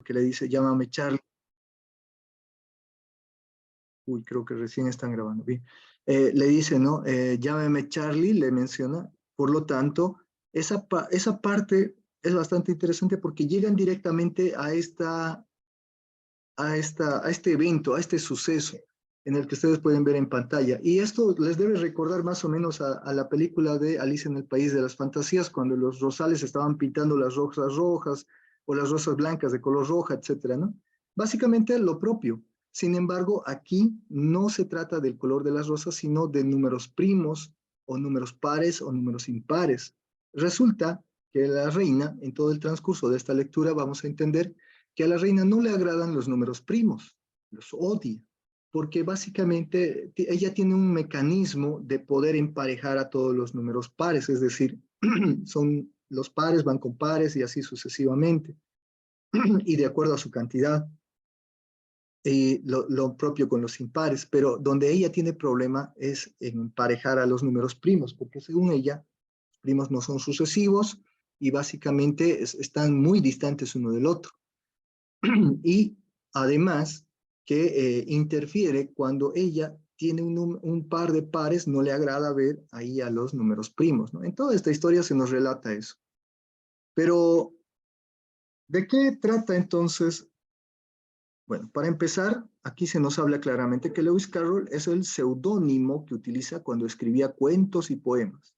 que le dice, llámame Charlie. Uy, creo que recién están grabando. Bien. Le dice, ¿no? Llámame Charlie, le menciona. Por lo tanto, esa parte es bastante interesante porque llegan directamente a este evento, a este suceso en el que ustedes pueden ver en pantalla. Y esto les debe recordar más o menos a la película de Alicia en el País de las Fantasías, cuando los rosales estaban pintando las rosas rojas o las rosas blancas de color roja, etcétera, ¿no? Básicamente lo propio. Sin embargo, aquí no se trata del color de las rosas, sino de números primos o números pares o números impares. Resulta que la reina, en todo el transcurso de esta lectura, vamos a entender que a la reina no le agradan los números primos, los odia, porque básicamente ella tiene un mecanismo de poder emparejar a todos los números pares, es decir, son los pares van con pares y así sucesivamente, y de acuerdo a su cantidad, y lo propio con los impares, pero donde ella tiene problema es en emparejar a los números primos, porque según ella, los primos no son sucesivos y básicamente están muy distantes uno del otro. Y además que interfiere cuando ella tiene un par de pares, no le agrada ver ahí a los números primos, ¿no? En toda esta historia se nos relata eso. Pero, ¿de qué trata entonces? Bueno, para empezar, aquí se nos habla claramente que Lewis Carroll es el seudónimo que utiliza cuando escribía cuentos y poemas.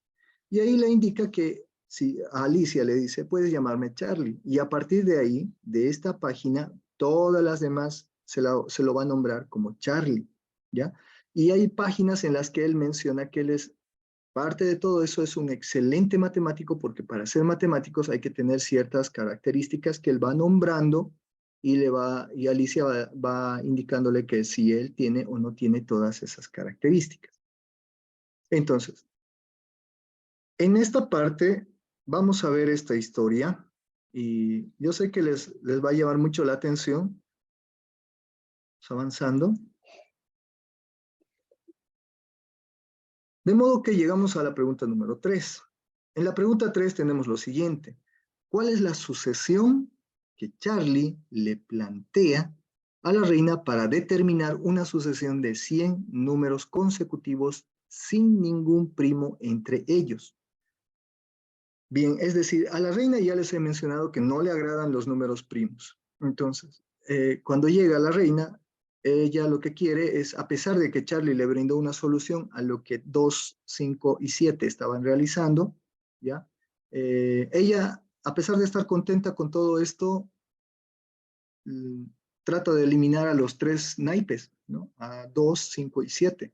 Y ahí le indica que si a Alicia le dice, puedes llamarme Charlie. Y a partir de ahí, de esta página, todas las demás se lo va a nombrar como Charlie, ¿ya? Y hay páginas en las que él menciona que él es parte de todo eso, es un excelente matemático, porque para ser matemáticos hay que tener ciertas características que él va nombrando y Alicia va indicándole que si él tiene o no tiene todas esas características. Entonces, en esta parte vamos a ver esta historia y yo sé que les va a llamar mucho la atención. Vamos avanzando. De modo que llegamos a la pregunta número 3. En la pregunta 3 tenemos lo siguiente. ¿Cuál es la sucesión que Charlie le plantea a la reina para determinar una sucesión de 100 números consecutivos sin ningún primo entre ellos? Bien, es decir, a la reina ya les he mencionado que no le agradan los números primos. Entonces, cuando llega la reina, ella lo que quiere es, a pesar de que Charlie le brindó una solución a lo que 2, 5 y 7 estaban realizando, ¿ya? Ella, a pesar de estar contenta con todo esto, mm, trata de eliminar a los 3 naipes, ¿no? A 2, 5 y 7.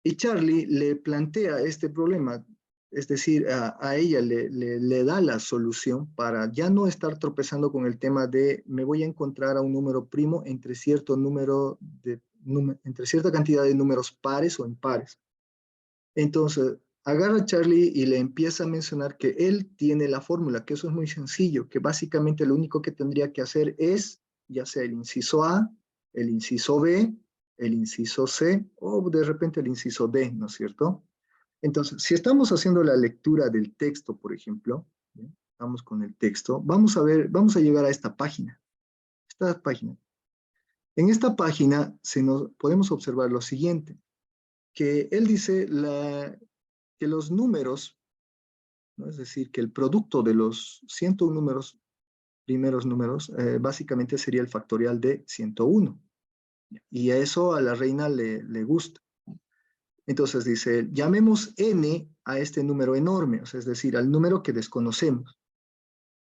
Y Charlie le plantea este problema, es decir, a ella le da la solución para ya no estar tropezando con el tema de me voy a encontrar a un número primo entre cierto entre cierta cantidad de números pares o impares. Entonces, agarra a Charlie y le empieza a mencionar que él tiene la fórmula, que eso es muy sencillo, que básicamente lo único que tendría que hacer es, ya sea el inciso A, el inciso B, el inciso C o de repente el inciso D, ¿no es cierto? Entonces, si estamos haciendo la lectura del texto, por ejemplo, ¿sí? Vamos con el texto, vamos a ver, vamos a llegar a esta página. Esta página. En esta página podemos observar lo siguiente, que él dice que los números, ¿no? Es decir, que el producto de los 101 números, primeros números, básicamente sería el factorial de 101. Y a eso a la reina le gusta. Entonces dice, llamemos n a este número enorme, o sea, es decir, al número que desconocemos,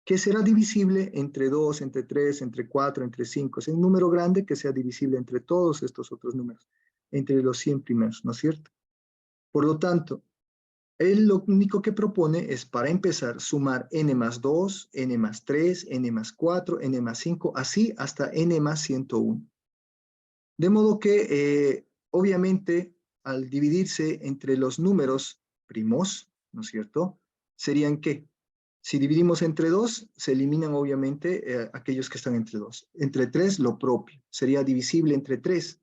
que será divisible entre 2, entre 3, entre 4, entre 5. Es un número grande que sea divisible entre todos estos otros números, entre los 100 primeros, ¿no es cierto? Por lo tanto, él lo único que propone es, para empezar, sumar n más 2, n más 3, n más 4, n más 5, así hasta n más 101. De modo que, obviamente, al dividirse entre los números primos, ¿no es cierto? Serían ¿qué? Si dividimos entre 2, se eliminan obviamente aquellos que están entre 2. Entre 3, lo propio. Sería divisible entre 3.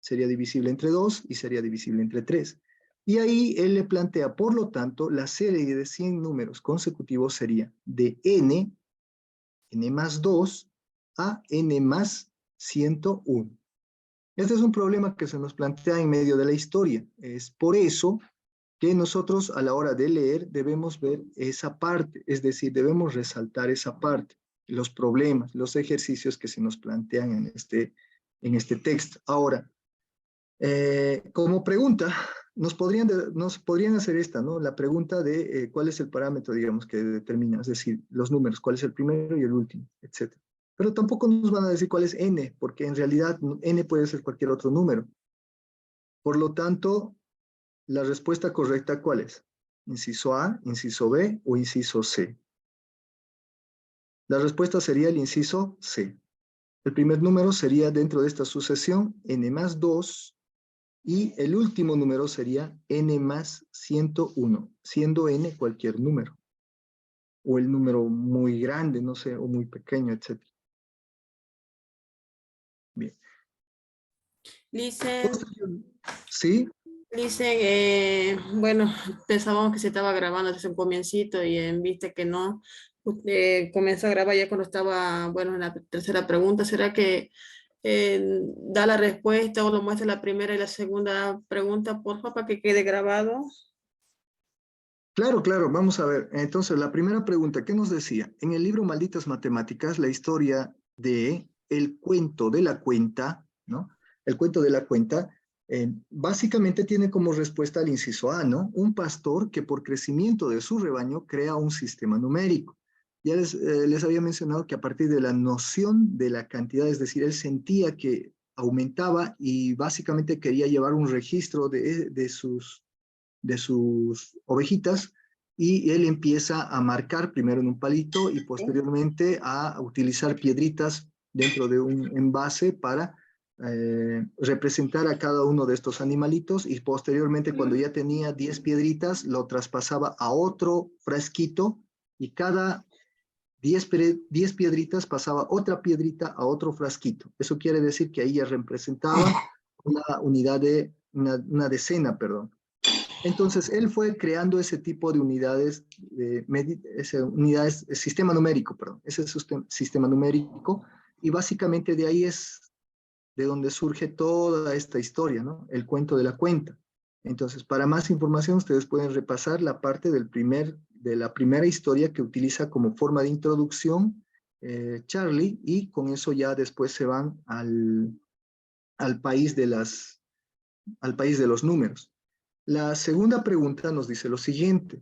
Sería divisible entre 2 y sería divisible entre 3. Y ahí él le plantea, por lo tanto, la serie de 100 números consecutivos sería de n n más 2 a n más 101. Este es un problema que se nos plantea en medio de la historia. Es por eso que nosotros a la hora de leer debemos ver esa parte, es decir, debemos resaltar esa parte, los problemas, los ejercicios que se nos plantean en este texto. Ahora, como pregunta, nos podrían hacer esta, ¿no? La pregunta de cuál es el parámetro, digamos, que determina, es decir, los números, cuál es el primero y el último, etc. Pero tampoco nos van a decir cuál es n, porque en realidad n puede ser cualquier otro número. Por lo tanto, la respuesta correcta, ¿cuál es? ¿Inciso A, inciso B o inciso C? La respuesta sería el inciso C. El primer número sería dentro de esta sucesión n más 2 y el último número sería n más 101, siendo n cualquier número. O el número muy grande, no sé, o muy pequeño, etc. Bien. Dice, ¿Sí? bueno, pensábamos que se estaba grabando desde un comiencito y en vista que no, comenzó a grabar ya cuando estaba, bueno, en la tercera pregunta. ¿Será que da la respuesta o lo muestra la primera y la segunda pregunta, por favor, para que quede grabado? Claro, claro, vamos a ver. Entonces, la primera pregunta, ¿qué nos decía? En el libro Malditas Matemáticas, la historia de el cuento de la cuenta, ¿no? El cuento de la cuenta, básicamente tiene como respuesta al inciso A, ¿no? Un pastor que por crecimiento de su rebaño crea un sistema numérico. Ya les había mencionado que a partir de la noción de la cantidad, es decir, él sentía que aumentaba y básicamente quería llevar un registro de sus ovejitas y él empieza a marcar primero en un palito y posteriormente a utilizar piedritas dentro de un envase para representar a cada uno de estos animalitos y posteriormente cuando ya tenía 10 piedritas lo traspasaba a otro frasquito y cada 10 piedritas pasaba otra piedrita a otro frasquito. Eso quiere decir que ahí ya representaba una decena, perdón. Entonces, él fue creando ese tipo de unidades, sistema numérico, perdón, ese sistema numérico, y básicamente de ahí es de donde surge toda esta historia, ¿no? El cuento de la cuenta. Entonces, para más información, ustedes pueden repasar la parte de la primera historia que utiliza como forma de introducción Charlie, y con eso ya después se van al país al país de los números. La segunda pregunta nos dice lo siguiente.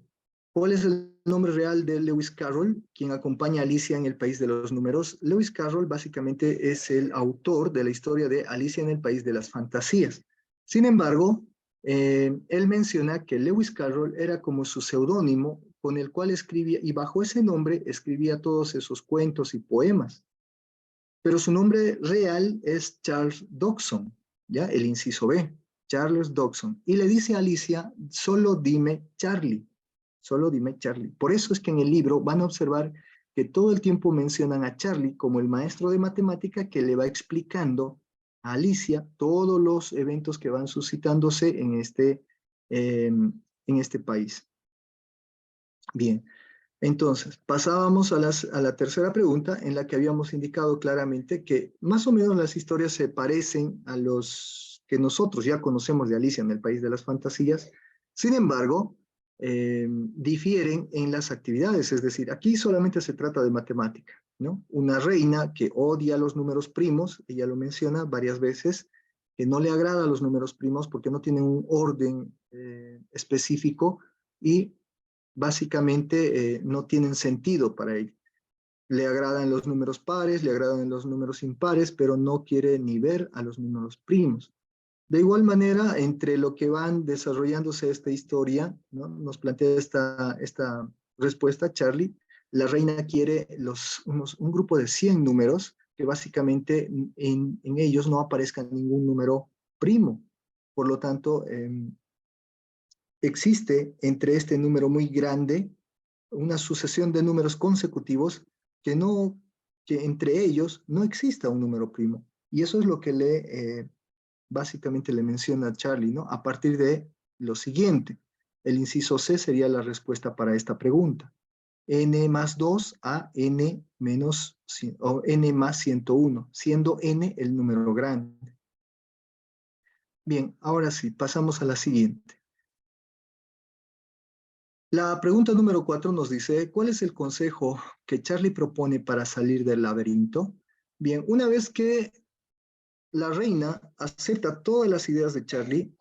¿Cuál es el nombre real de Lewis Carroll, quien acompaña a Alicia en el País de los Números? Lewis Carroll básicamente es el autor de la historia de Alicia en el País de las Fantasías. Sin embargo, él menciona que Lewis Carroll era como su seudónimo con el cual escribía, y bajo ese nombre escribía todos esos cuentos y poemas. Pero su nombre real es Charles Dodgson, ¿ya? El inciso B. Charles Dodgson, y le dice a Alicia, solo dime Charlie, solo dime Charlie. Por eso es que en el libro van a observar que todo el tiempo mencionan a Charlie como el maestro de matemática que le va explicando a Alicia todos los eventos que van suscitándose en este país. Bien, entonces, pasábamos a la tercera pregunta en la que habíamos indicado claramente que más o menos las historias se parecen a los que nosotros ya conocemos de Alicia en el País de las Fantasías. Sin embargo, difieren en las actividades, es decir, aquí solamente se trata de matemática, ¿no? Una reina que odia los números primos, ella lo menciona varias veces, que no le agrada a los números primos porque no tienen un orden específico y básicamente no tienen sentido para ella. Le agradan los números pares, le agradan los números impares, pero no quiere ni ver a los números primos. De igual manera, entre lo que van desarrollándose esta historia, ¿no? Nos plantea esta respuesta, Charlie, la reina quiere un grupo de 100 números que básicamente en ellos no aparezca ningún número primo. Por lo tanto, existe entre este número muy grande una sucesión de números consecutivos que entre ellos no exista un número primo. Y eso es lo que básicamente le menciona a Charlie, ¿no? A partir de lo siguiente. El inciso C sería la respuesta para esta pregunta. n más 2 a n menos, o n más 101, siendo n el número grande. Bien, ahora sí, pasamos a la siguiente. La pregunta número 4 nos dice, ¿cuál es el consejo que Charlie propone para salir del laberinto? Bien, una vez que la reina acepta todas las ideas de Charlie,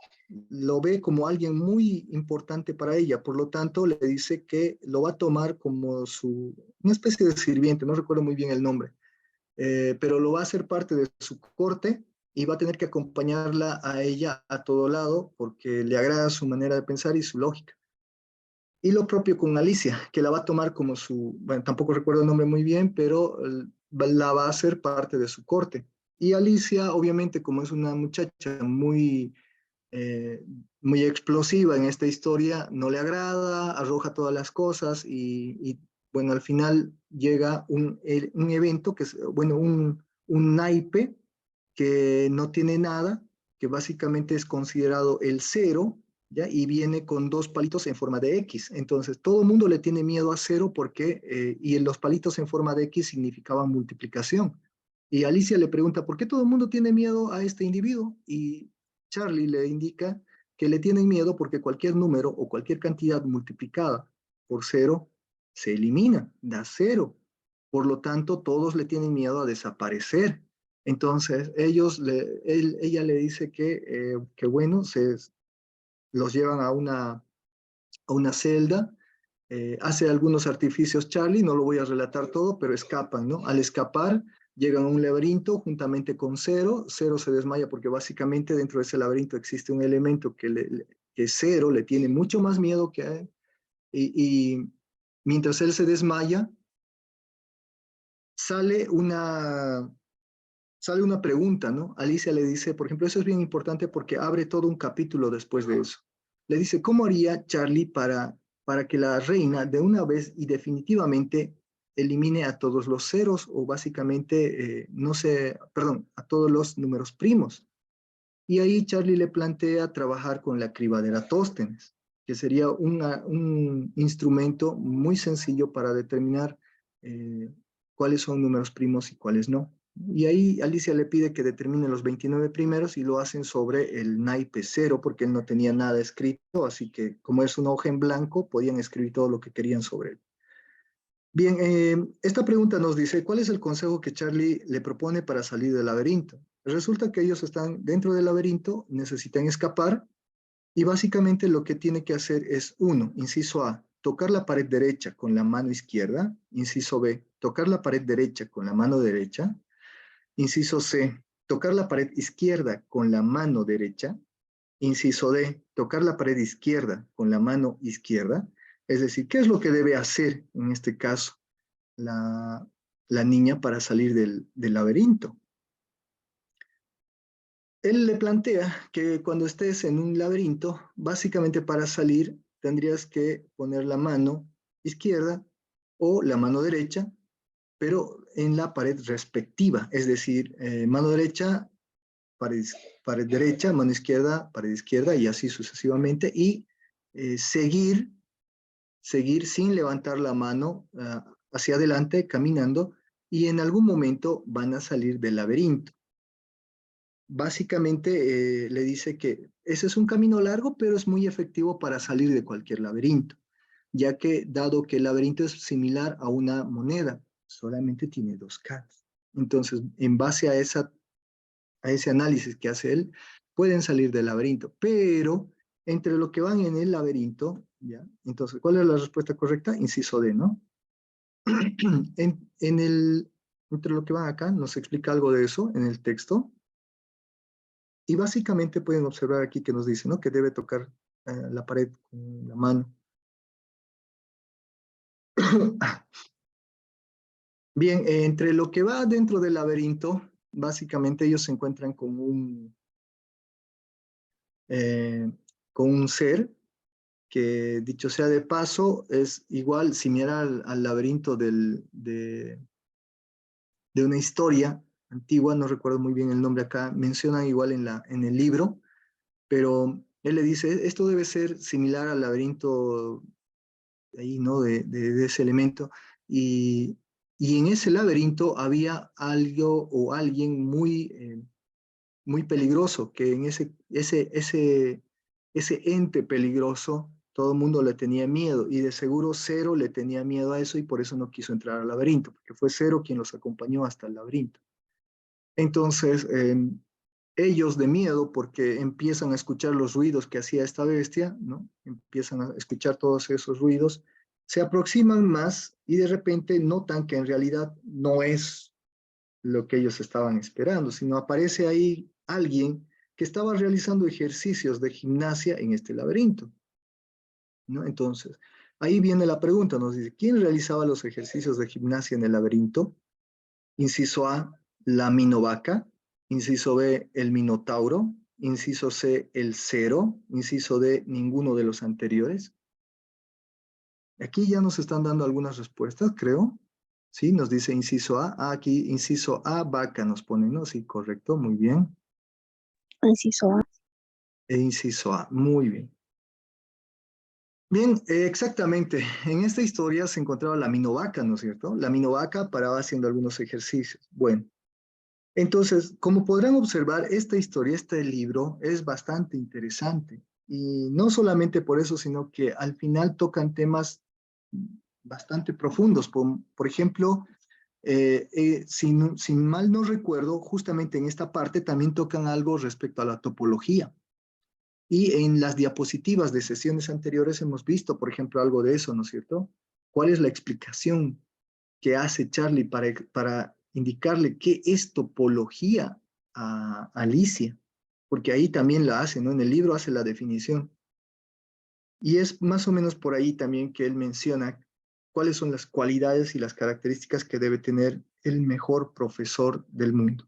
lo ve como alguien muy importante para ella, por lo tanto le dice que lo va a tomar como una especie de sirviente, no recuerdo muy bien el nombre, pero lo va a hacer parte de su corte y va a tener que acompañarla a ella a todo lado porque le agrada su manera de pensar y su lógica. Y lo propio con Alicia, que la va a tomar como bueno, tampoco recuerdo el nombre muy bien, pero la va a hacer parte de su corte. Y Alicia, obviamente, como es una muchacha eh, muy explosiva en esta historia, no le agrada, arroja todas las cosas bueno, al final llega un evento que es, bueno, un naipe que no tiene nada, que básicamente es considerado el cero, ¿ya? Y viene con dos palitos en forma de X. Entonces, todo el mundo le tiene miedo a cero porque, y los palitos en forma de X significaban multiplicación. Y Alicia le pregunta, ¿por qué todo el mundo tiene miedo a este individuo? Y Charlie le indica que le tienen miedo porque cualquier número o cualquier cantidad multiplicada por cero se elimina, da cero. Por lo tanto, todos le tienen miedo a desaparecer. Entonces, ella le dice que bueno, los llevan a una celda, hace algunos artificios Charlie, no lo voy a relatar todo, pero escapan, ¿no? Al escapar, llegan a un laberinto juntamente con Cero. Cero se desmaya porque básicamente dentro de ese laberinto existe un elemento que Cero le tiene mucho más miedo que a él. Y mientras él se desmaya, sale una, sale una pregunta, ¿no? Alicia le dice, por ejemplo, eso es bien importante porque abre todo un capítulo después de eso. Le dice, ¿cómo haría Charlie para que la reina de una vez y definitivamente elimine a todos los ceros o básicamente, no sé, perdón, a todos los números primos? Y ahí Charlie le plantea trabajar con la cribadera Tóstenes, que sería un instrumento muy sencillo para determinar cuáles son números primos y cuáles no. Y ahí Alicia le pide que determine los 29 primeros y lo hacen sobre el naipe cero, porque él no tenía nada escrito, así que como es una hoja en blanco, podían escribir todo lo que querían sobre él. Bien, esta pregunta nos dice, ¿cuál es el consejo que Charlie le propone para salir del laberinto? Resulta que ellos están dentro del laberinto, necesitan escapar y básicamente lo que tiene que hacer es, uno, inciso A, tocar la pared derecha con la mano izquierda, inciso B, tocar la pared derecha con la mano derecha, inciso C, tocar la pared izquierda con la mano derecha, inciso D, tocar la pared izquierda con la mano izquierda. Es decir, ¿qué es lo que debe hacer en este caso la, la niña para salir del laberinto? Él le plantea que cuando estés en un laberinto, básicamente para salir tendrías que poner la mano izquierda o la mano derecha, pero en la pared respectiva, es decir, mano derecha, pared, pared derecha, mano izquierda, pared izquierda y así sucesivamente, y seguir sin levantar la mano hacia adelante, caminando, y en algún momento van a salir del laberinto. Básicamente le dice que ese es un camino largo, pero es muy efectivo para salir de cualquier laberinto, ya que dado que el laberinto es similar a una moneda, solamente tiene dos caras. Entonces, en base a ese análisis que hace él, pueden salir del laberinto, pero entre lo que van en el laberinto, ¿ya? Entonces, ¿cuál es la respuesta correcta? Inciso D, ¿no? Entre lo que van acá, nos explica algo de eso en el texto. Y básicamente pueden observar aquí que nos dice, ¿no? Que debe tocar la pared con la mano. Bien, entre lo que va dentro del laberinto, básicamente ellos se encuentran eh, con un ser que, dicho sea de paso, es igual, similar al laberinto de una historia antigua, no recuerdo muy bien el nombre acá, mencionan igual en el libro, pero él le dice, esto debe ser similar al laberinto ahí, ¿no? De ese elemento. Y en ese laberinto había algo o alguien muy peligroso, que en ese ente peligroso todo el mundo le tenía miedo, y de seguro Cero le tenía miedo a eso y por eso no quiso entrar al laberinto, porque fue Cero quien los acompañó hasta el laberinto. Entonces, ellos de miedo, porque empiezan a escuchar los ruidos que hacía esta bestia, ¿no? Empiezan a escuchar todos esos ruidos, se aproximan más y de repente notan que en realidad no es lo que ellos estaban esperando, sino aparece ahí alguien que estaba realizando ejercicios de gimnasia en este laberinto, ¿no? Entonces, ahí viene la pregunta, nos dice, ¿quién realizaba los ejercicios de gimnasia en el laberinto? Inciso A, la minovaca. Inciso B, el minotauro. Inciso C, el cero. Inciso D, ninguno de los anteriores. Aquí ya nos están dando algunas respuestas, creo. Sí, nos dice inciso A. Ah, aquí inciso A, vaca nos ponen, ¿no? Sí, correcto, muy bien. Inciso A. E inciso A, muy bien. Bien, exactamente. En esta historia se encontraba la minovaca, ¿no es cierto? La minovaca paraba haciendo algunos ejercicios. Bueno, entonces, como podrán observar, esta historia, este libro es bastante interesante. Y no solamente por eso, sino que al final tocan temas bastante profundos. Por ejemplo, si mal no recuerdo, justamente en esta parte también tocan algo respecto a la topología. Y en las diapositivas de sesiones anteriores hemos visto, por ejemplo, algo de eso, ¿no es cierto? ¿Cuál es la explicación que hace Charlie para indicarle qué es topología a Alicia? Porque ahí también la hace, ¿no? En el libro hace la definición. Y es más o menos por ahí también que él menciona cuáles son las cualidades y las características que debe tener el mejor profesor del mundo.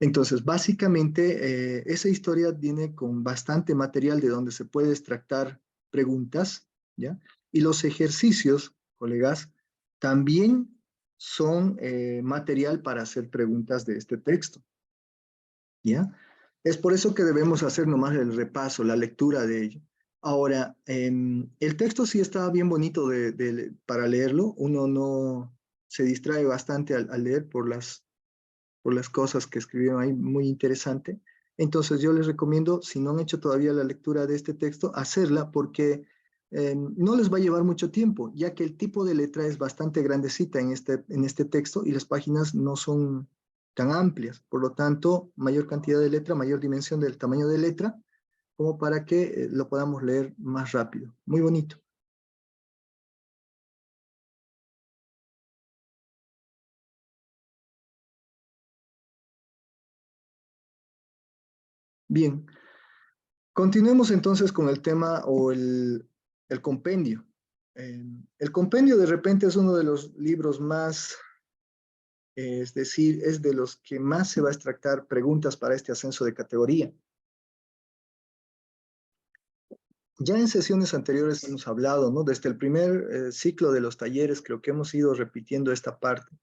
Entonces, básicamente, esa historia viene con bastante material de donde se puede extractar preguntas, ¿ya? Y los ejercicios, colegas, también son material para hacer preguntas de este texto, ¿ya? Es por eso que debemos hacer nomás el repaso, la lectura de ello. Ahora, el texto sí está bien bonito para leerlo. Uno no se distrae bastante al leer por las cosas que escribieron ahí, muy interesante. Entonces yo les recomiendo, si no han hecho todavía la lectura de este texto, hacerla porque no les va a llevar mucho tiempo, ya que el tipo de letra es bastante grandecita en este texto y las páginas no son tan amplias. Por lo tanto, mayor cantidad de letra, mayor dimensión del tamaño de letra, como para que lo podamos leer más rápido. Muy bonito. Bien, continuemos entonces con el tema o el compendio. El compendio de repente es uno de los libros más, es decir, es de los que más se va a extractar preguntas para este ascenso de categoría. Ya en sesiones anteriores hemos hablado, ¿no? Desde el primer ciclo de los talleres, creo que hemos ido repitiendo esta parte.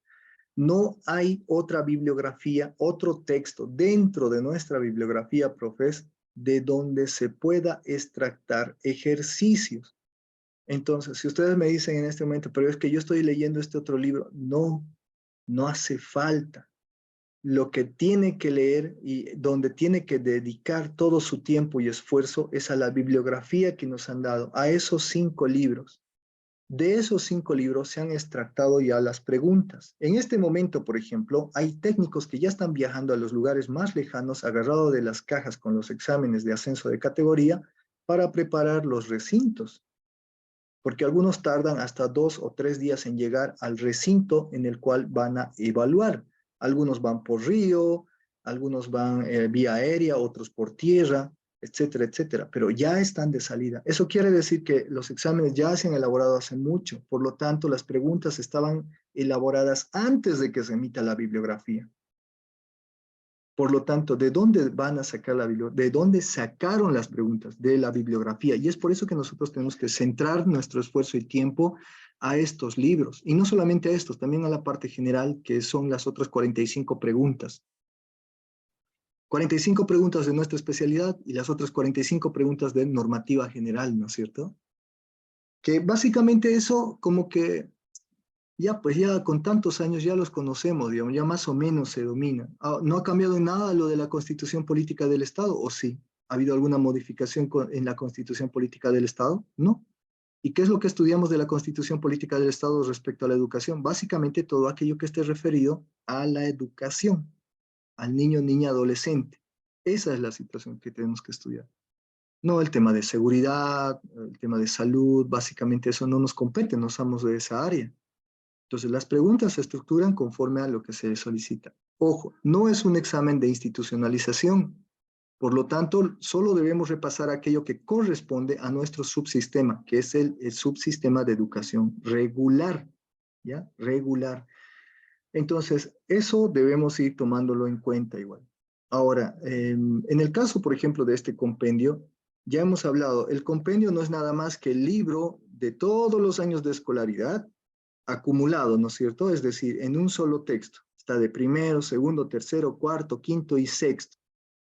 No hay otra bibliografía, otro texto dentro de nuestra bibliografía, profes, de donde se pueda extractar ejercicios. Entonces, si ustedes me dicen en este momento, pero es que yo estoy leyendo este otro libro, no, no hace falta. Lo que tiene que leer y donde tiene que dedicar todo su tiempo y esfuerzo es a la bibliografía que nos han dado, a esos 5 libros. De esos 5 libros se han extractado ya las preguntas. En este momento, por ejemplo, hay técnicos que ya están viajando a los lugares más lejanos, agarrados de las cajas con los exámenes de ascenso de categoría, para preparar los recintos. Porque algunos tardan hasta 2 o 3 días en llegar al recinto en el cual van a evaluar. Algunos van por río, algunos van vía aérea, otros por tierra, etcétera, etcétera, pero ya están de salida. Eso quiere decir que los exámenes ya se han elaborado hace mucho, por lo tanto las preguntas estaban elaboradas antes de que se emita la bibliografía. Por lo tanto, ¿de dónde van a sacar la bibliografía? ¿De dónde sacaron las preguntas? De la bibliografía. Y es por eso que nosotros tenemos que centrar nuestro esfuerzo y tiempo a estos libros. Y no solamente a estos, también a la parte general, que son las otras 45 preguntas. 45 preguntas de nuestra especialidad y las otras 45 preguntas de normativa general, ¿no es cierto? Que básicamente eso como que ya pues ya con tantos años ya los conocemos, digamos, ya más o menos se domina. ¿No ha cambiado en nada lo de la Constitución Política del Estado? ¿O sí? ¿Ha habido alguna modificación en la Constitución Política del Estado? No. ¿Y qué es lo que estudiamos de la Constitución Política del Estado respecto a la educación? Básicamente todo aquello que esté referido a la educación, al niño, niña, adolescente. Esa es la situación que tenemos que estudiar. No el tema de seguridad, el tema de salud, básicamente eso no nos compete, no somos de esa área. Entonces las preguntas se estructuran conforme a lo que se solicita. Ojo, no es un examen de institucionalización, por lo tanto, solo debemos repasar aquello que corresponde a nuestro subsistema, que es el subsistema de educación regular, ¿ya? Regular. Entonces, eso debemos ir tomándolo en cuenta igual. Ahora, en el caso, por ejemplo, de este compendio, ya hemos hablado, el compendio no es nada más que el libro de todos los años de escolaridad acumulado, ¿no es cierto? Es decir, en un solo texto. Está de primero, segundo, tercero, cuarto, quinto y sexto.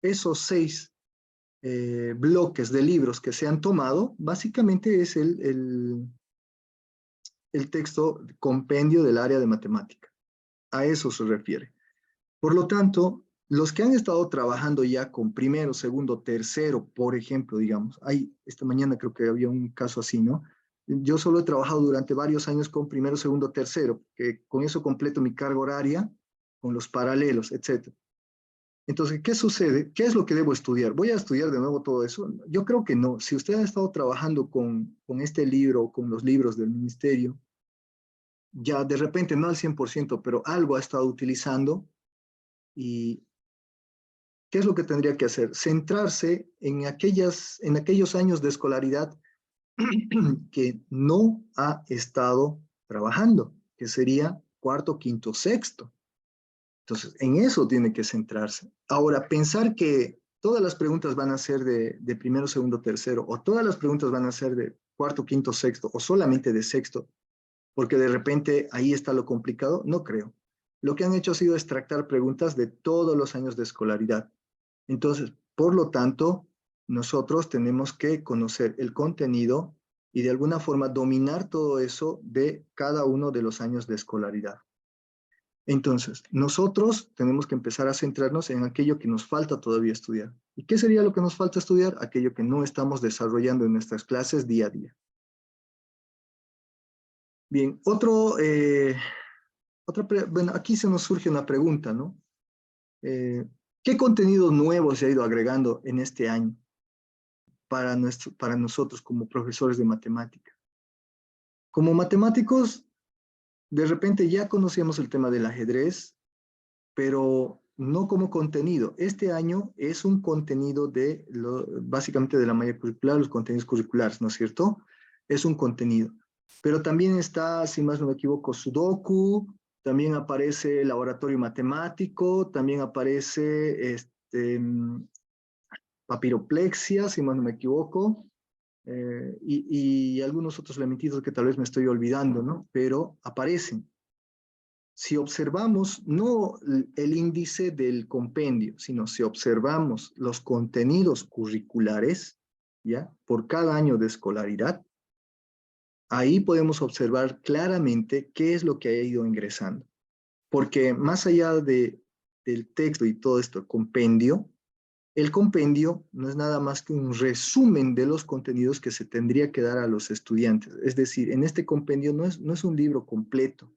Esos 6 bloques de libros que se han tomado, básicamente es el texto compendio del área de matemática. A eso se refiere. Por lo tanto, los que han estado trabajando ya con primero, segundo, tercero, por ejemplo, digamos, esta mañana creo que había un caso así, ¿no? Yo solo he trabajado durante varios años con primero, segundo, tercero, que con eso completo mi carga horaria, con los paralelos, etcétera. Entonces, ¿qué sucede? ¿Qué es lo que debo estudiar? ¿Voy a estudiar de nuevo todo eso? Yo creo que no. Si usted ha estado trabajando con este libro, con los libros del ministerio, ya de repente no al 100%, pero algo ha estado utilizando, y ¿qué es lo que tendría que hacer? Centrarse en aquellos años de escolaridad que no ha estado trabajando, que sería cuarto, quinto, sexto. Entonces, en eso tiene que centrarse. Ahora, pensar que todas las preguntas van a ser de primero, segundo, tercero, o todas las preguntas van a ser de cuarto, quinto, sexto, o solamente de sexto, porque de repente ahí está lo complicado, no creo. Lo que han hecho ha sido extractar preguntas de todos los años de escolaridad. Entonces, por lo tanto, nosotros tenemos que conocer el contenido y de alguna forma dominar todo eso de cada uno de los años de escolaridad. Entonces, nosotros tenemos que empezar a centrarnos en aquello que nos falta todavía estudiar. ¿Y qué sería lo que nos falta estudiar? Aquello que no estamos desarrollando en nuestras clases día a día. Bien, bueno, aquí se nos surge una pregunta, ¿no? ¿Qué contenido nuevo se ha ido agregando en este año para nosotros como profesores de matemática? Como matemáticos, de repente ya conocíamos el tema del ajedrez, pero no como contenido. Este año es un contenido básicamente de la malla curricular, los contenidos curriculares, ¿no es cierto? Es un contenido. Pero también está, si más no me equivoco, Sudoku, también aparece laboratorio matemático, también aparece papiroplexia, si más no me equivoco, y algunos otros elementitos que tal vez me estoy olvidando, ¿no? Pero aparecen. Si observamos no el índice del compendio, sino si observamos los contenidos curriculares, ¿ya? Por cada año de escolaridad, ahí podemos observar claramente qué es lo que ha ido ingresando. Porque más allá del texto y todo esto, el compendio no es nada más que un resumen de los contenidos que se tendría que dar a los estudiantes. Es decir, en este compendio no es un libro completo,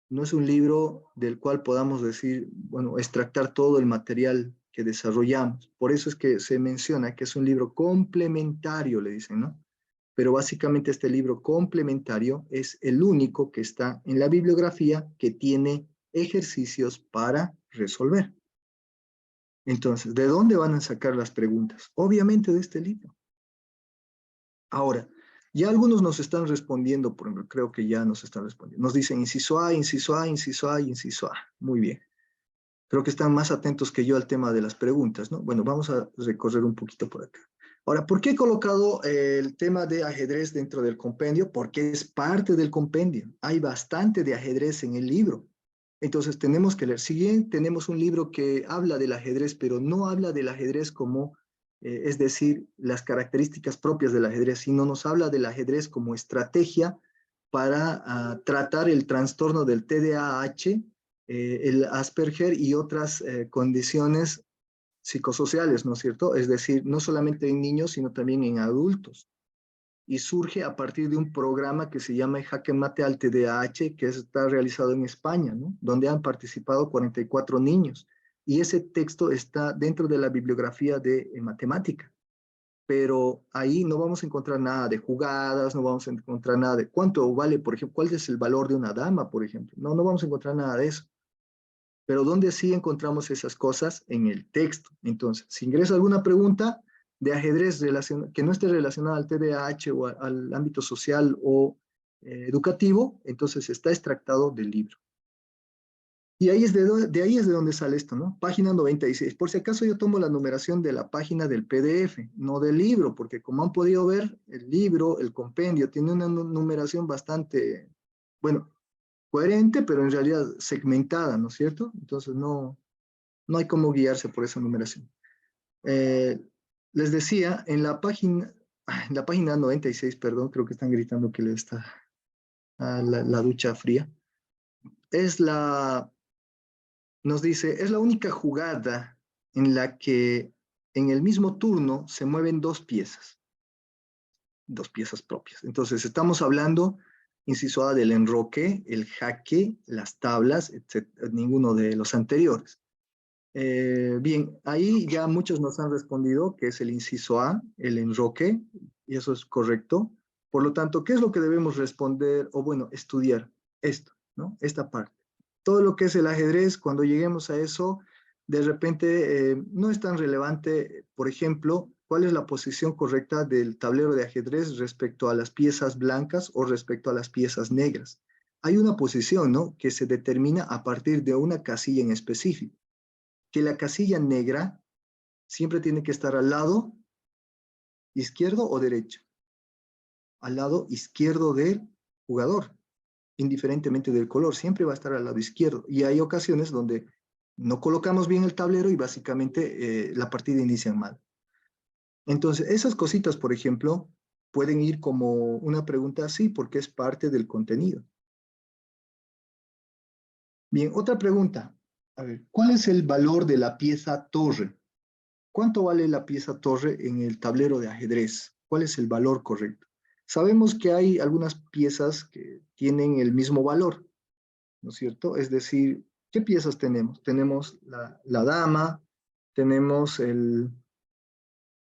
no es un libro del cual podamos decir, bueno, extractar todo el material que desarrollamos. Por eso es que se menciona que es un libro complementario, le dicen, ¿no? Pero básicamente este libro complementario es el único que está en la bibliografía que tiene ejercicios para resolver. Entonces, ¿de dónde van a sacar las preguntas? Obviamente de este libro. Ahora, ya algunos nos están respondiendo, por ejemplo, creo que ya nos están respondiendo. Nos dicen inciso A, inciso A, inciso A, inciso A. Muy bien. Creo que están más atentos que yo al tema de las preguntas, ¿no? Bueno, vamos a recorrer un poquito por acá. Ahora, ¿por qué he colocado el tema de ajedrez dentro del compendio? Porque es parte del compendio. Hay bastante de ajedrez en el libro. Entonces tenemos que leer. Si bien tenemos un libro que habla del ajedrez, pero no habla del ajedrez como es decir, las características propias del ajedrez, sino nos habla del ajedrez como estrategia para tratar el trastorno del TDAH, el Asperger y otras condiciones psicosociales, ¿no es cierto? Es decir, no solamente en niños, sino también en adultos. Y surge a partir de un programa que se llama Jaque Mate al TDAH, que está realizado en España, ¿no? Donde han participado 44 niños. Y ese texto está dentro de la bibliografía de matemática. Pero ahí no vamos a encontrar nada de jugadas, no vamos a encontrar nada de cuánto vale, por ejemplo, cuál es el valor de una dama, por ejemplo. No, no vamos a encontrar nada de eso. Pero ¿dónde sí encontramos esas cosas? En el texto. Entonces, si ingresa alguna pregunta de ajedrez que no esté relacionada al TDAH o al ámbito social o educativo, entonces está extractado del libro. Y ahí es de ahí es de donde sale esto, ¿no? Página 96. Por si acaso yo tomo la numeración de la página del PDF, no del libro, porque como han podido ver, el libro, el compendio, tiene una numeración bastante, bueno, coherente, pero en realidad segmentada, ¿no es cierto? Entonces no hay cómo guiarse por esa numeración. Les decía, en la página 96, perdón, creo que están gritando que le está la ducha fría, nos dice, es la única jugada en la que en el mismo turno se mueven dos piezas propias. Entonces, estamos hablando, inciso A, del enroque, el jaque, las tablas, etc., ninguno de los anteriores. Bien, ahí ya muchos nos han respondido que es el inciso A, el enroque, y eso es correcto. Por lo tanto, ¿qué es lo que debemos responder o, bueno, estudiar? Esto, ¿no? Esta parte. Todo lo que es el ajedrez, cuando lleguemos a eso, de repente no es tan relevante, por ejemplo, cuál es la posición correcta del tablero de ajedrez respecto a las piezas blancas o respecto a las piezas negras. Hay una posición, ¿no?, que se determina a partir de una casilla en específico, que la casilla negra siempre tiene que estar al lado izquierdo o derecho, al lado izquierdo del jugador, indiferentemente del color, siempre va a estar al lado izquierdo. Y hay ocasiones donde no colocamos bien el tablero y básicamente la partida inicia mal. Entonces, esas cositas, por ejemplo, pueden ir como una pregunta así porque es parte del contenido. Bien, otra pregunta. A ver, ¿cuál es el valor de la pieza torre? ¿Cuánto vale la pieza torre en el tablero de ajedrez? ¿Cuál es el valor correcto? Sabemos que hay algunas piezas que tienen el mismo valor, ¿no es cierto? Es decir, ¿qué piezas tenemos? Tenemos la dama, tenemos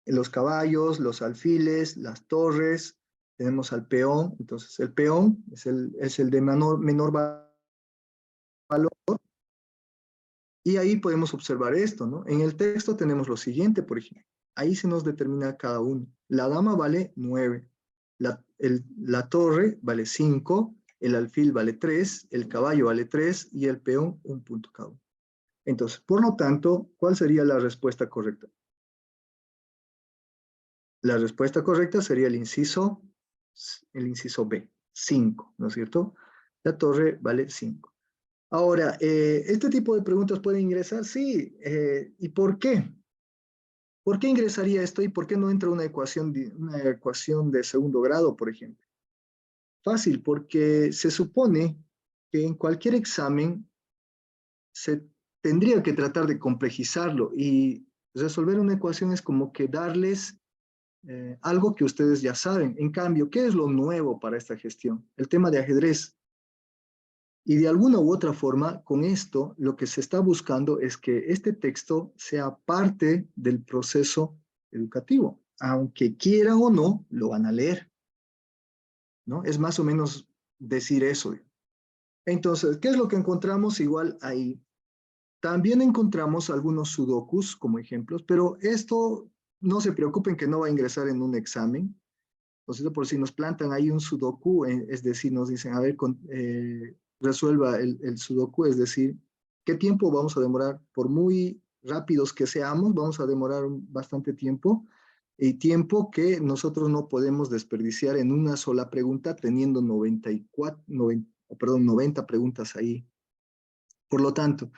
los caballos, los alfiles, las torres, tenemos al peón. Entonces, el peón es el de menor valor. Y ahí podemos observar esto, ¿no? En el texto tenemos lo siguiente, por ejemplo. Ahí se nos determina cada uno. La dama vale 9, la torre vale 5, el alfil vale 3, el caballo vale 3 y el peón 1 punto cada uno. Entonces, por lo tanto, ¿cuál sería la respuesta correcta? La respuesta correcta sería el inciso B, 5, ¿no es cierto? La torre vale 5. Ahora, ¿este tipo de preguntas pueden ingresar? Sí. ¿Y por qué? ¿Por qué ingresaría esto y por qué no entra una ecuación de segundo grado, por ejemplo? Fácil, porque se supone que en cualquier examen se tendría que tratar de complejizarlo y resolver una ecuación es como que darles algo que ustedes ya saben. En cambio, ¿qué es lo nuevo para esta gestión? El tema de ajedrez. Y de alguna u otra forma, con esto, lo que se está buscando es que este texto sea parte del proceso educativo. Aunque quieran o no, lo van a leer, ¿no? Es más o menos decir eso. Entonces, ¿qué es lo que encontramos igual ahí? También encontramos algunos sudokus como ejemplos, pero esto no se preocupen que no va a ingresar en un examen. Entonces, por si nos plantan ahí un sudoku, es decir, nos dicen, a ver, resuelva el sudoku, es decir, ¿qué tiempo vamos a demorar? Por muy rápidos que seamos, vamos a demorar bastante tiempo, y tiempo que nosotros no podemos desperdiciar en una sola pregunta, teniendo 90 preguntas ahí. Por lo tanto,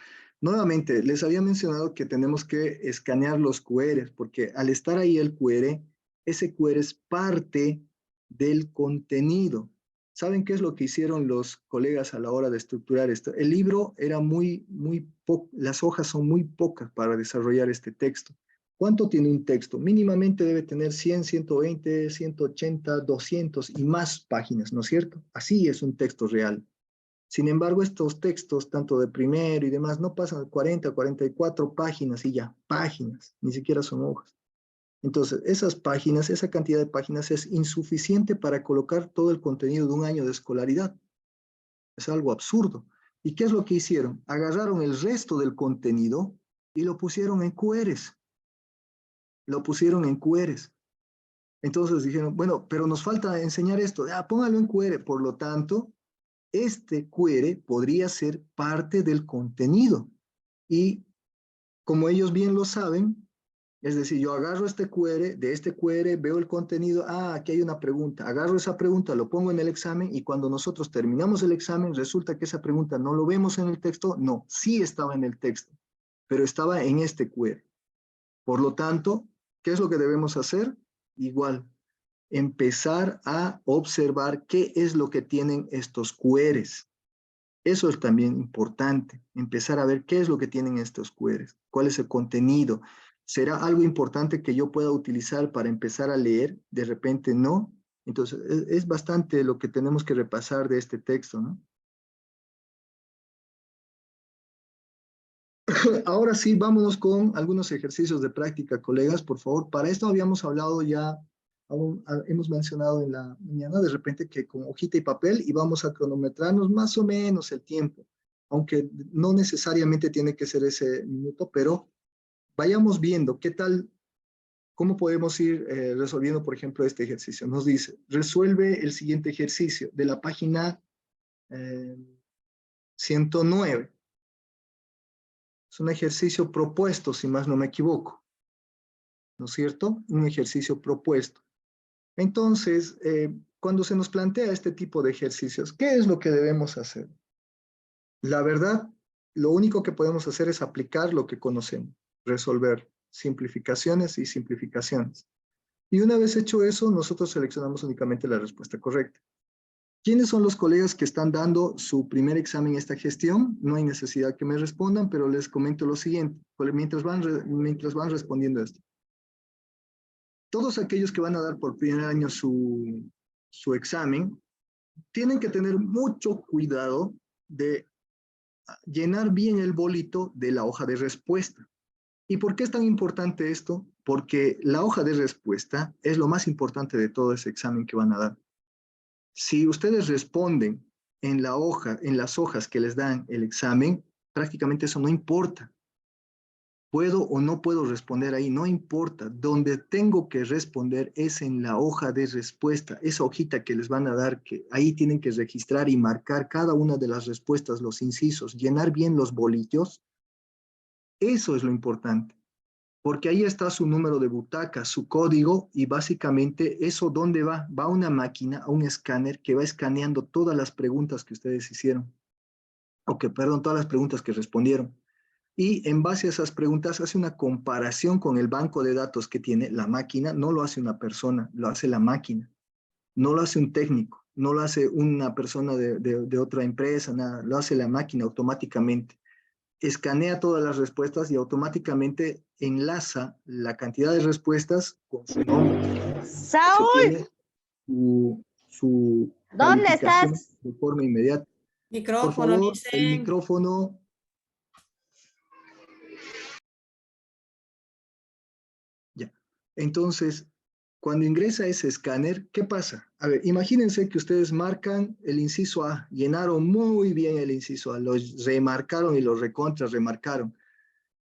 Nuevamente, les había mencionado que tenemos que escanear los QRs, porque al estar ahí el QR, ese QR es parte del contenido. ¿Saben qué es lo que hicieron los colegas a la hora de estructurar esto? El libro era las hojas son muy pocas para desarrollar este texto. ¿Cuánto tiene un texto? Mínimamente debe tener 100, 120, 180, 200 y más páginas, ¿no es cierto? Así es un texto real. Sin embargo, estos textos, tanto de primero y demás, no pasan de 40, 44 páginas y ya, páginas, ni siquiera son hojas. Entonces, esas páginas, esa cantidad de páginas es insuficiente para colocar todo el contenido de un año de escolaridad. Es algo absurdo. ¿Y qué es lo que hicieron? Agarraron el resto del contenido y lo pusieron en QRs. Lo pusieron en QRs. Entonces dijeron, bueno, pero nos falta enseñar esto. Póngalo en QR. Por lo tanto, este QR podría ser parte del contenido. Y como ellos bien lo saben, es decir, yo agarro este QR, de este QR veo el contenido, aquí hay una pregunta, agarro esa pregunta, lo pongo en el examen y cuando nosotros terminamos el examen resulta que esa pregunta no lo vemos en el texto, no, sí estaba en el texto, pero estaba en este QR. Por lo tanto, ¿qué es lo que debemos hacer? Igual, empezar a observar qué es lo que tienen estos QRs. Eso es también importante, empezar a ver qué es lo que tienen estos QRs, cuál es el contenido. ¿Será algo importante que yo pueda utilizar para empezar a leer? De repente no. Entonces, es bastante lo que tenemos que repasar de este texto, ¿no? Ahora sí, vámonos con algunos ejercicios de práctica, colegas, por favor. Para esto habíamos hablado ya, hemos mencionado en la mañana, de repente que con hojita y papel y vamos a cronometrarnos más o menos el tiempo, aunque no necesariamente tiene que ser ese minuto, pero vayamos viendo qué tal, cómo podemos ir resolviendo, por ejemplo, este ejercicio. Nos dice, resuelve el siguiente ejercicio de la página 109. Es un ejercicio propuesto, si más no me equivoco, ¿no es cierto? Un ejercicio propuesto. Entonces, cuando se nos plantea este tipo de ejercicios, ¿qué es lo que debemos hacer? La verdad, lo único que podemos hacer es aplicar lo que conocemos, resolver simplificaciones y simplificaciones. Y una vez hecho eso, nosotros seleccionamos únicamente la respuesta correcta. ¿Quiénes son los colegas que están dando su primer examen en esta gestión? No hay necesidad que me respondan, pero les comento lo siguiente, mientras van respondiendo esto. Todos aquellos que van a dar por primer año su examen, tienen que tener mucho cuidado de llenar bien el bolito de la hoja de respuesta. ¿Y por qué es tan importante esto? Porque la hoja de respuesta es lo más importante de todo ese examen que van a dar. Si ustedes responden en la hoja, en las hojas que les dan el examen, prácticamente eso no importa. Puedo o no puedo responder ahí, no importa. Donde tengo que responder es en la hoja de respuesta, esa hojita que les van a dar, que ahí tienen que registrar y marcar cada una de las respuestas, los incisos, llenar bien los bolillos. Eso es lo importante, porque ahí está su número de butaca, su código, y básicamente eso, ¿dónde va? Va a una máquina, a un escáner que va escaneando todas las preguntas que ustedes hicieron, todas las preguntas que respondieron. Y en base a esas preguntas hace una comparación con el banco de datos que tiene la máquina. No lo hace una persona, lo hace la máquina. No lo hace un técnico, no lo hace una persona de otra empresa, nada. Lo hace la máquina automáticamente. Escanea todas las respuestas y automáticamente enlaza la cantidad de respuestas con su nombre. Eso tiene su ¿Dónde calificación estás? de forma inmediata. Por Micrófono, favor, el dicen. micrófono. Ya. Entonces, cuando ingresa ese escáner, ¿qué pasa? A ver, imagínense que ustedes marcan el inciso A, llenaron muy bien el inciso A, lo remarcaron y lo recontra remarcaron.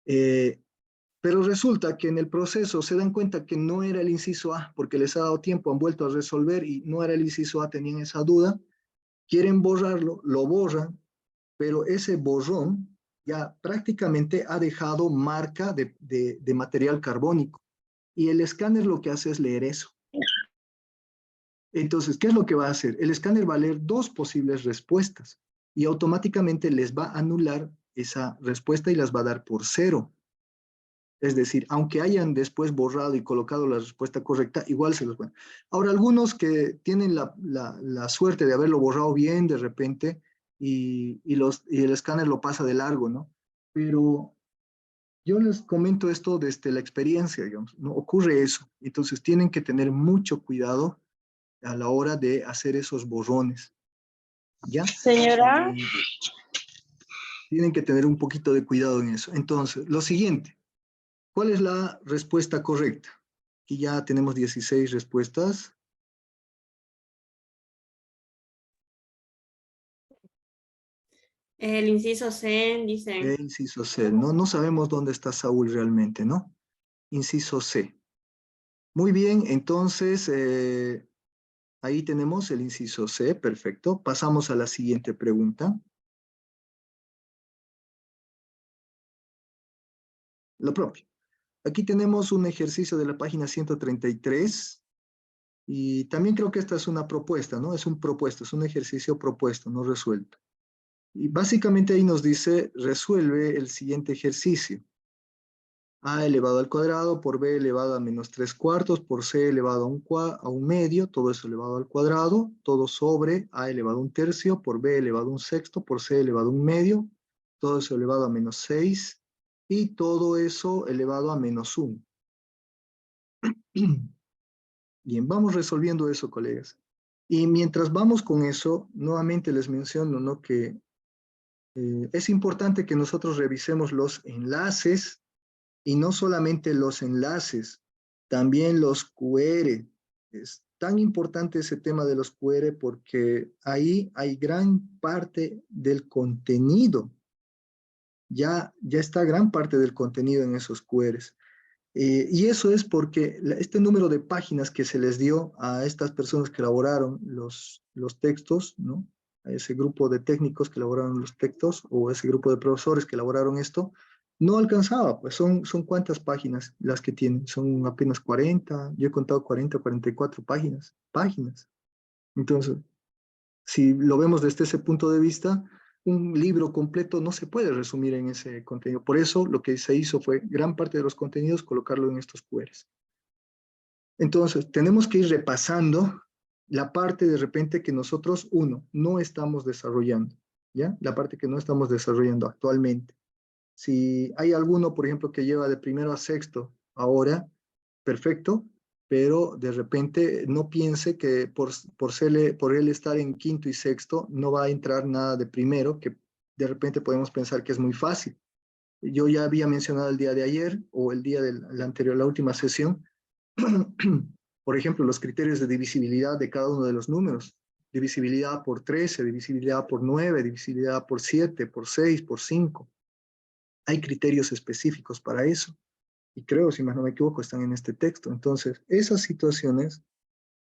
Pero resulta que en el proceso se dan cuenta que no era el inciso A, porque les ha dado tiempo, han vuelto a resolver y no era el inciso A, tenían esa duda, quieren borrarlo, lo borran, pero ese borrón ya prácticamente ha dejado marca de material carbónico. Y el escáner lo que hace es leer eso. Entonces, ¿qué es lo que va a hacer? El escáner va a leer dos posibles respuestas y automáticamente les va a anular esa respuesta y las va a dar por 0. Es decir, aunque hayan después borrado y colocado la respuesta correcta, igual se los van. Ahora, algunos que tienen la suerte de haberlo borrado bien de repente y el escáner lo pasa de largo, ¿no? Pero yo les comento esto desde la experiencia, digamos, ¿no? Ocurre eso. Entonces tienen que tener mucho cuidado a la hora de hacer esos borrones, ¿ya? Señora, Tienen que tener un poquito de cuidado en eso. Entonces, lo siguiente, ¿cuál es la respuesta correcta? Aquí ya tenemos 16 respuestas. El inciso C, dicen. Inciso C. No sabemos dónde está Saúl realmente, ¿no? Inciso C. Muy bien, entonces ahí tenemos el inciso C, perfecto. Pasamos a la siguiente pregunta. Lo propio. Aquí tenemos un ejercicio de la página 133 y también creo que esta es una propuesta, ¿no? Es un propuesto, es un ejercicio propuesto, no resuelto. Y básicamente ahí nos dice, resuelve el siguiente ejercicio. A elevado al cuadrado por B elevado a menos 3/4 por C elevado a un medio, todo eso elevado al cuadrado, todo sobre A elevado a un tercio por B elevado a un sexto por C elevado a un medio, todo eso elevado a menos 6 y todo eso elevado a menos 1. Bien, vamos resolviendo eso, colegas. Y mientras vamos con eso, nuevamente les menciono, ¿no?, que es importante que nosotros revisemos los enlaces y no solamente los enlaces, también los QR. Es tan importante ese tema de los QR porque ahí hay gran parte del contenido. Ya está gran parte del contenido en esos QRs. Y eso es porque este número de páginas que se les dio a estas personas que elaboraron los textos, ¿no?, a ese grupo de técnicos que elaboraron los textos o ese grupo de profesores que elaboraron esto, no alcanzaba, pues son cuántas páginas las que tienen, son apenas 40, yo he contado 40, 44 páginas. Entonces, si lo vemos desde ese punto de vista, un libro completo no se puede resumir en ese contenido. Por eso lo que se hizo fue gran parte de los contenidos colocarlo en estos QRs. Entonces, tenemos que ir repasando la parte de repente que nosotros, no estamos desarrollando, ¿ya? La parte que no estamos desarrollando actualmente. Si hay alguno, por ejemplo, que lleva de primero a sexto ahora, perfecto, pero de repente no piense que por él estar en quinto y sexto no va a entrar nada de primero, que de repente podemos pensar que es muy fácil. Yo ya había mencionado el día de ayer o el día de la anterior, la última sesión, por ejemplo, los criterios de divisibilidad de cada uno de los números. Divisibilidad por 13, divisibilidad por 9, divisibilidad por 7, por 6, por 5. Hay criterios específicos para eso. Y creo, si más no me equivoco, están en este texto. Entonces, esas situaciones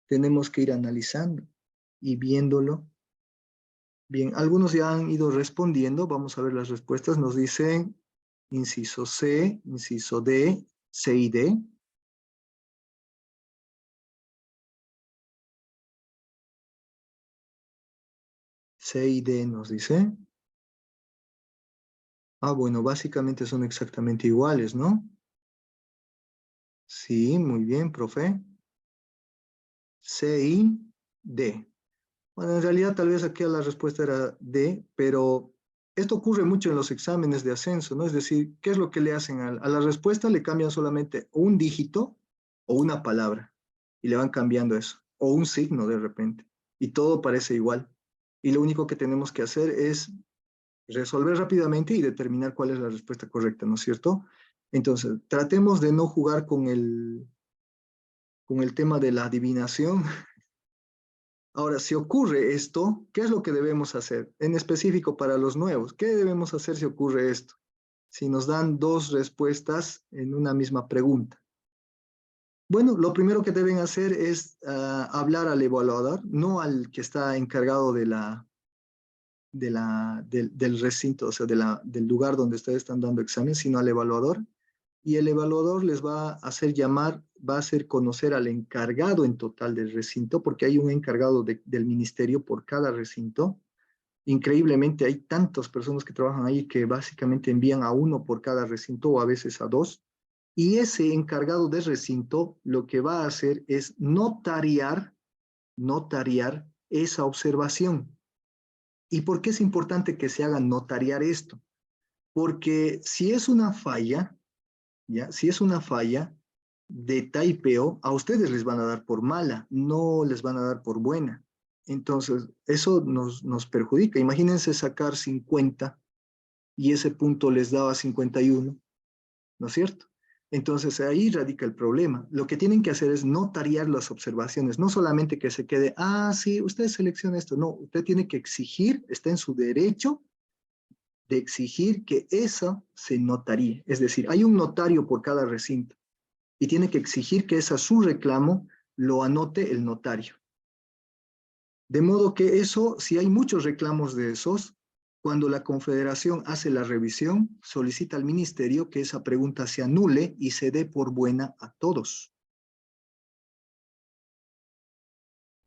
tenemos que ir analizando y viéndolo. Bien, algunos ya han ido respondiendo. Vamos a ver las respuestas. Nos dicen inciso C, inciso D, C y D. C y D nos dice. Bueno, básicamente son exactamente iguales, ¿no? Sí, muy bien, profe. C y D. Bueno, en realidad tal vez aquí la respuesta era D, pero esto ocurre mucho en los exámenes de ascenso, ¿no? Es decir, ¿qué es lo que le hacen a la respuesta? Le cambian solamente un dígito o una palabra y le van cambiando eso, o un signo de repente, y todo parece igual. Y lo único que tenemos que hacer es resolver rápidamente y determinar cuál es la respuesta correcta, ¿no es cierto? Entonces, tratemos de no jugar con el tema de la adivinación. Ahora, si ocurre esto, ¿qué es lo que debemos hacer? En específico para los nuevos, ¿qué debemos hacer si ocurre esto? Si nos dan dos respuestas en una misma pregunta. Bueno, lo primero que deben hacer es hablar al evaluador, no al que está encargado del recinto, o sea, del lugar donde ustedes están dando examen, sino al evaluador. Y el evaluador les va a hacer llamar, va a hacer conocer al encargado en total del recinto, porque hay un encargado del ministerio por cada recinto, Increíblemente hay tantas personas que trabajan ahí que básicamente envían a uno por cada recinto o a veces a dos. Y ese encargado de recinto lo que va a hacer es notariar esa observación. ¿Y por qué es importante que se haga notariar esto? Porque si es una falla, ¿ya? Si es una falla de taipeo, a ustedes les van a dar por mala, no les van a dar por buena. Entonces, eso nos perjudica. Imagínense sacar 50 y ese punto les daba 51, ¿no es cierto? Entonces, ahí radica el problema. Lo que tienen que hacer es notariar las observaciones, no solamente que se quede, sí, usted selecciona esto. No, usted tiene que exigir, está en su derecho de exigir que eso se notaríe. Es decir, hay un notario por cada recinto y tiene que exigir que ese su reclamo lo anote el notario. De modo que eso, si hay muchos reclamos de esos, cuando la Confederación hace la revisión, solicita al Ministerio que esa pregunta se anule y se dé por buena a todos.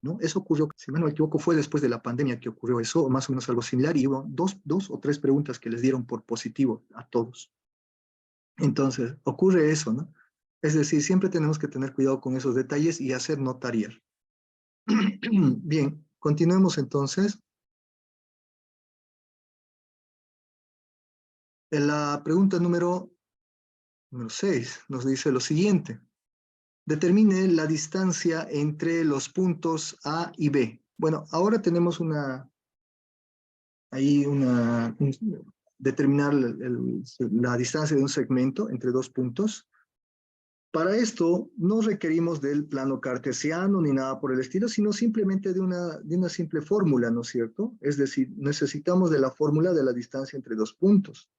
¿No? Eso ocurrió, si no me equivoco, fue después de la pandemia que ocurrió eso, más o menos algo similar, y hubo dos o tres preguntas que les dieron por positivo a todos. Entonces, ocurre eso, ¿no? Es decir, siempre tenemos que tener cuidado con esos detalles y hacer notariar. Bien, continuemos entonces. En la pregunta número 6 nos dice lo siguiente. Determine la distancia entre los puntos A y B. Bueno, ahora tenemos determinar la distancia de un segmento entre dos puntos. Para esto no requerimos del plano cartesiano ni nada por el estilo, sino simplemente de una simple fórmula, ¿no es cierto? Es decir, necesitamos de la fórmula de la distancia entre dos puntos,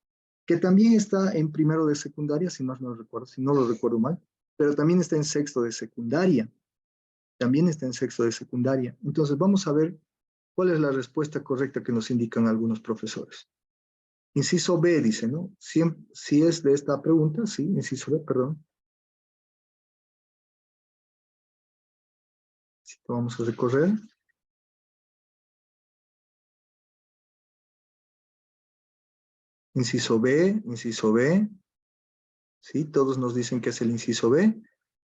que también está en primero de secundaria, si más no recuerdo, si no lo recuerdo mal, pero también está en sexto de secundaria. También está en sexto de secundaria. Entonces vamos a ver cuál es la respuesta correcta que nos indican algunos profesores. Inciso B dice, ¿no? Si es de esta pregunta, sí, inciso B, perdón. Vamos a recorrer. Inciso B, inciso B. Sí, todos nos dicen que es el inciso B.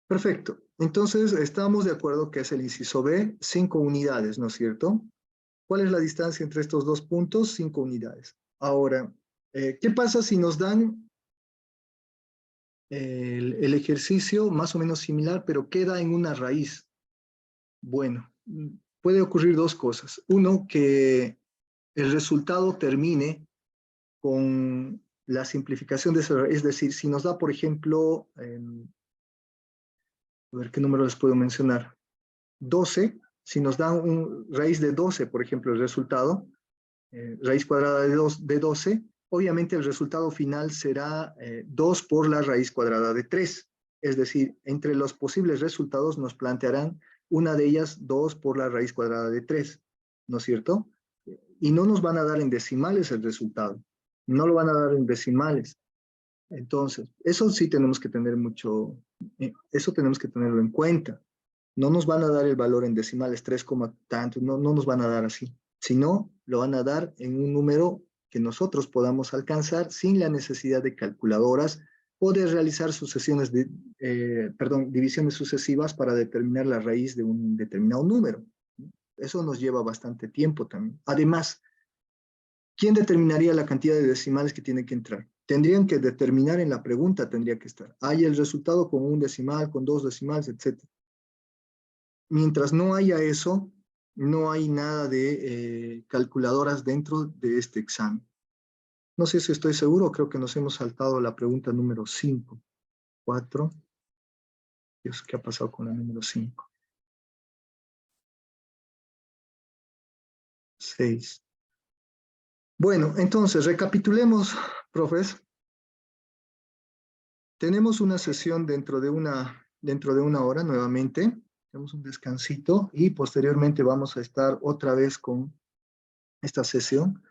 Perfecto. Entonces, estamos de acuerdo que es el inciso B, 5 unidades, ¿no es cierto? ¿Cuál es la distancia entre estos dos puntos? 5 unidades. Ahora, ¿qué pasa si nos dan el ejercicio más o menos similar, pero queda en una raíz? Bueno, puede ocurrir dos cosas. Uno, que el resultado termine con la simplificación de esa raíz. Es decir, si nos da, por ejemplo, a ver qué número les puedo mencionar, 12, si nos da un raíz de 12, por ejemplo, el resultado, raíz cuadrada de 12, obviamente el resultado final será 2 por la raíz cuadrada de 3. Es decir, entre los posibles resultados nos plantearán una de ellas 2 por la raíz cuadrada de 3, ¿no es cierto? Y no nos van a dar en decimales el resultado, no lo van a dar en decimales. Entonces, eso sí tenemos que tener eso tenemos que tenerlo en cuenta. No nos van a dar el valor en decimales 3, tanto, no nos van a dar así, sino lo van a dar en un número que nosotros podamos alcanzar sin la necesidad de calculadoras o de realizar divisiones sucesivas para determinar la raíz de un determinado número. Eso nos lleva bastante tiempo también. Además, ¿quién determinaría la cantidad de decimales que tiene que entrar? Tendrían que determinar en la pregunta, tendría que estar. Hay el resultado con un decimal, con dos decimales, etc. Mientras no haya eso, no hay nada de calculadoras dentro de este examen. No sé si estoy seguro, creo que nos hemos saltado la pregunta número 5. 4. Dios, ¿qué ha pasado con la número 5? 6. Bueno, entonces, recapitulemos, profes. Tenemos una sesión dentro de una hora nuevamente. Tenemos un descansito y posteriormente vamos a estar otra vez con esta sesión.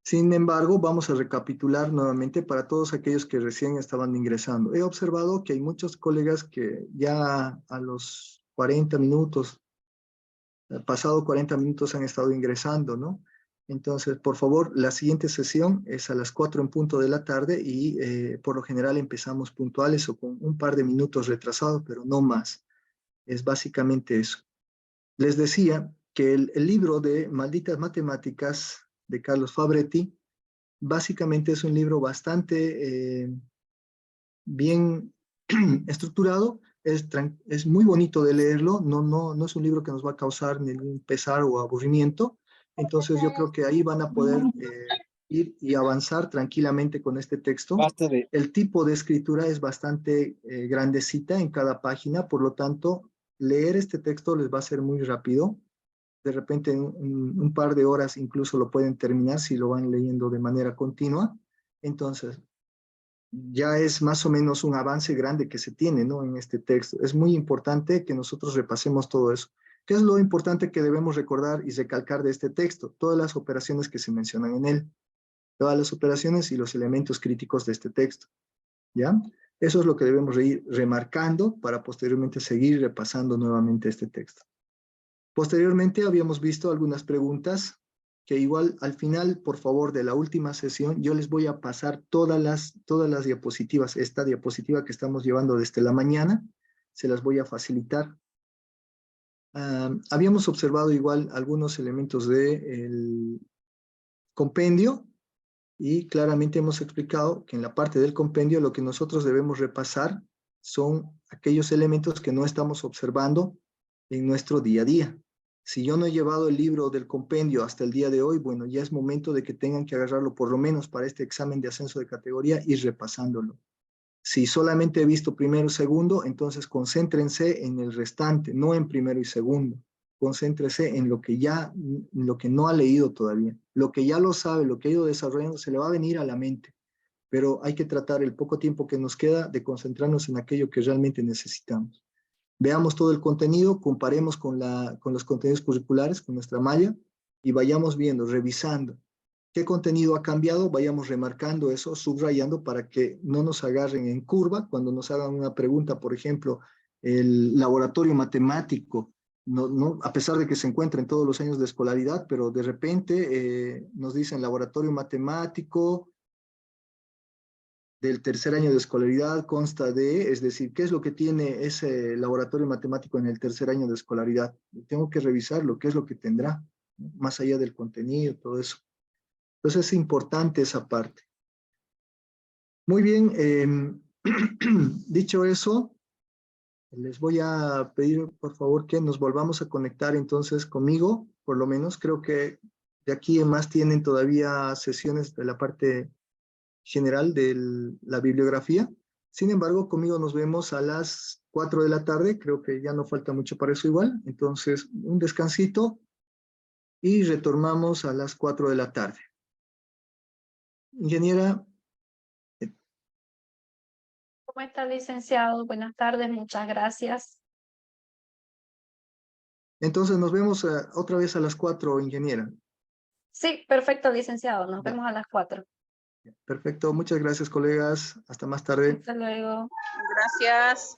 Sin embargo, vamos a recapitular nuevamente para todos aquellos que recién estaban ingresando. He observado que hay muchos colegas que ya a los 40 minutos, pasado 40 minutos han estado ingresando, ¿no? Entonces, por favor, la siguiente sesión es a las 4 en punto de la tarde y por lo general empezamos puntuales o con un par de minutos retrasados, pero no más. Es básicamente eso. Les decía que el libro de Malditas Matemáticas de Carlos Fabretti básicamente es un libro bastante bien estructurado, es muy bonito de leerlo, no es un libro que nos va a causar ningún pesar o aburrimiento, entonces yo creo que ahí van a poder ir y avanzar tranquilamente con este texto. El tipo de escritura es bastante grandecita en cada página, por lo tanto, leer este texto les va a ser muy rápido. De repente en un par de horas incluso lo pueden terminar si lo van leyendo de manera continua. Entonces, ya es más o menos un avance grande que se tiene, ¿no? En este texto. Es muy importante que nosotros repasemos todo eso. ¿Qué es lo importante que debemos recordar y recalcar de este texto? Todas las operaciones que se mencionan en él, todas las operaciones y los elementos críticos de este texto, ¿ya? Eso es lo que debemos ir remarcando para posteriormente seguir repasando nuevamente este texto. Posteriormente habíamos visto algunas preguntas que igual al final, por favor, de la última sesión, yo les voy a pasar todas las diapositivas. Esta diapositiva que estamos llevando desde la mañana, se las voy a facilitar. Habíamos observado igual algunos elementos del compendio y claramente hemos explicado que en la parte del compendio lo que nosotros debemos repasar son aquellos elementos que no estamos observando en nuestro día a día. Si yo no he llevado el libro del compendio hasta el día de hoy, bueno, ya es momento de que tengan que agarrarlo por lo menos para este examen de ascenso de categoría y repasándolo. Si solamente he visto primero y segundo, entonces concéntrense en el restante, no en primero y segundo. Concéntrese en lo que lo que no ha leído todavía. Lo que ya lo sabe, lo que ha ido desarrollando, se le va a venir a la mente. Pero hay que tratar el poco tiempo que nos queda de concentrarnos en aquello que realmente necesitamos. Veamos todo el contenido, comparemos con los contenidos curriculares, con nuestra malla, y vayamos viendo, revisando qué contenido ha cambiado, vayamos remarcando eso, subrayando para que no nos agarren en curva cuando nos hagan una pregunta, por ejemplo, el laboratorio matemático, a pesar de que se encuentra en todos los años de escolaridad, pero de repente nos dicen laboratorio matemático del tercer año de escolaridad consta de, es decir, ¿qué es lo que tiene ese laboratorio matemático en el tercer año de escolaridad? Tengo que revisarlo, qué es lo que tendrá, ¿no? Más allá del contenido, todo eso. Entonces es importante esa parte. Muy bien, dicho eso, les voy a pedir por favor que nos volvamos a conectar entonces conmigo, por lo menos creo que de aquí en más tienen todavía sesiones de la parte general de la bibliografía. Sin embargo, conmigo nos vemos a las 4 de la tarde, creo que ya no falta mucho para eso igual, entonces un descansito y retornamos a las 4 de la tarde. Ingeniera. ¿Cómo está, licenciado? Buenas tardes, muchas gracias. Entonces nos vemos otra vez a las 4, ingeniera. Sí, perfecto, licenciado. Nos Ya. vemos a las 4. Perfecto, muchas gracias, colegas. Hasta más tarde. Hasta luego. Gracias.